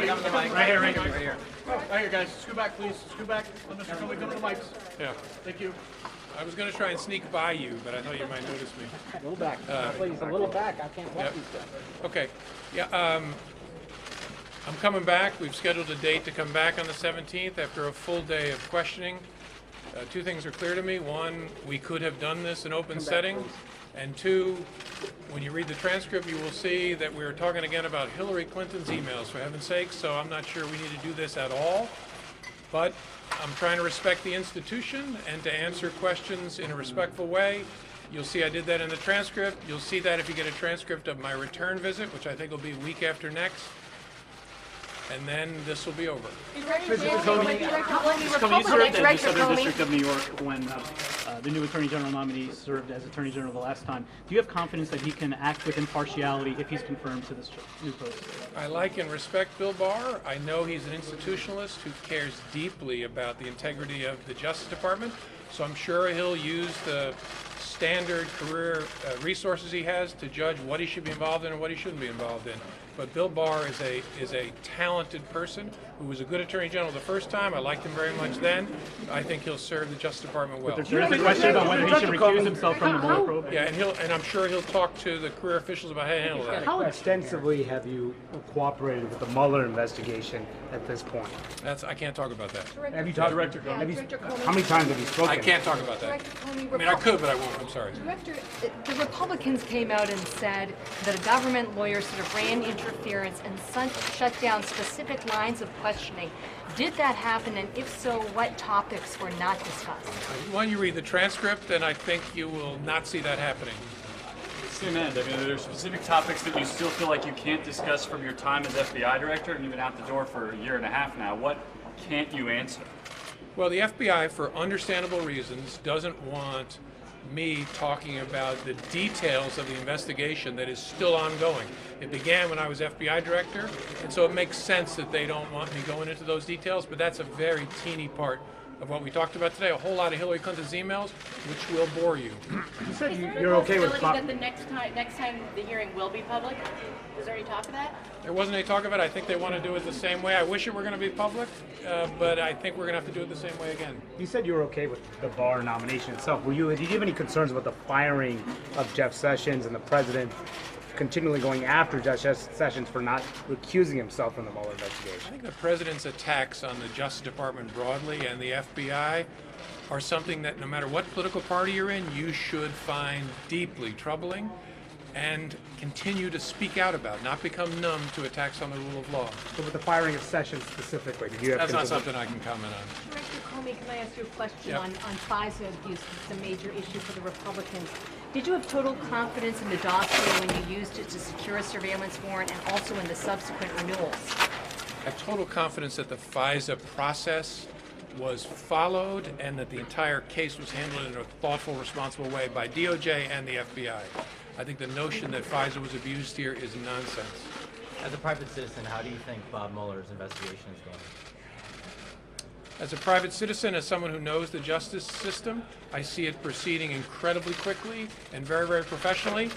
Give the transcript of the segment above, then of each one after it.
Right here, right here. Right here. Right here, guys. Scoot back, please. Scoot back. Let Mr. Comey come to the mics. Yeah. Thank you. I was going to try and sneak by you, but I thought you might notice me. A little back. Please, a little back. I can't help you, sir. Okay. Yeah. I'm coming back. We've scheduled a date to come back on the 17th after a full day of questioning. Two things are clear to me. One, we could have done this in open setting. And two, when you read the transcript, you will see that we're talking again about Hillary Clinton's emails, for heaven's sake, so I'm not sure we need to do this at all. But I'm trying to respect the institution and to answer questions in a respectful way. You'll see I did that in the transcript. You'll see that if you get a transcript of my return visit, which I think will be week after next. And then this will be over. Mr. Comey, you served as the Southern District of New York when the new Attorney General nominee served as Attorney General the last time. Do you have confidence that he can act with impartiality if he's confirmed to this new post? I like and respect Bill Barr. I know he's an institutionalist who cares deeply about the integrity of the Justice Department, so I'm sure he'll use the standard career resources he has to judge what he should be involved in and what he shouldn't be involved in. But Bill Barr is a talented person who was a good Attorney General the first time. I liked him very much then. I think he'll serve the Justice Department well. But there's a question about whether he should recuse himself from the Mueller probe. Yeah, and I'm sure he'll talk to the career officials about how to handle that. How extensively have you cooperated with the Mueller investigation at this point? I can't talk about that. Have you talked, Director Comey? How many times have you spoken? I can't talk about that. I mean, I could, but I won't. I'm sorry. Director, the Republicans came out and said that a government lawyer sort of ran interference and shut down specific lines of questioning. Did that happen, and if so, what topics were not discussed? When you read the transcript, then I think you will not see that happening. Same end. I mean, there are specific topics that you still feel like you can't discuss from your time as FBI director, and you've been out the door for a year and a half now. What can't you answer? Well, the FBI, for understandable reasons, doesn't want me talking about the details of the investigation that is still ongoing. It began when I was FBI director, and so it makes sense that they don't want me going into those details, but that's a very teeny part of what we talked about today. A whole lot of Hillary Clinton's emails, which will bore you. You said you're okay with that the next time the hearing will be public? Is there any talk of that? There wasn't any talk of it. I think they want to do it the same way. I wish it were going to be public, but I think we're going to have to do it the same way again. You said you were okay with the Barr nomination itself. Did you have any concerns about the firing of Jeff Sessions and the president continually going after Jeff Sessions for not recusing himself from the Mueller investigation? I think the president's attacks on the Justice Department broadly and the FBI are something that no matter what political party you're in, you should find deeply troubling and continue to speak out about, not become numb to attacks on the rule of law. So with the firing of Sessions specifically, did you have That's not something I can comment on. Director Comey, can I ask you a question on FISA abuse? It's a major issue for the Republicans. Did you have total confidence in the dossier when you used it to secure a surveillance warrant and also in the subsequent renewals? I have total confidence that the FISA process was followed and that the entire case was handled in a thoughtful, responsible way by DOJ and the FBI. I think the notion that FISA was abused here is nonsense. As a private citizen, how do you think Bob Mueller's investigation is going? As a private citizen, as someone who knows the justice system, I see it proceeding incredibly quickly and very, very professionally.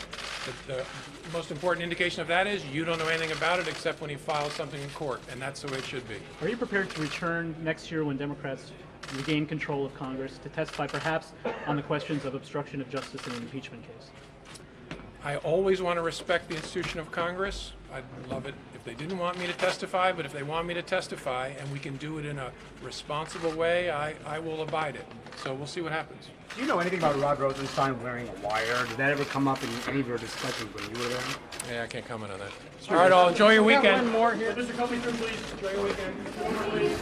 The most important indication of that is you don't know anything about it except when he files something in court, and that's the way it should be. Are you prepared to return next year when Democrats regain control of Congress to testify perhaps on the questions of obstruction of justice in an impeachment case? I always want to respect the institution of Congress. I'd love it if they didn't want me to testify, but if they want me to testify and we can do it in a responsible way, I will abide it. So we'll see what happens. Do you know anything about Rod Rosenstein wearing a wire? Did that ever come up in any of your discussions when you were there? Yeah, I can't comment on that. All right, all enjoy your weekend. One more here. Mr. Comey, please. Enjoy your weekend. One more, please.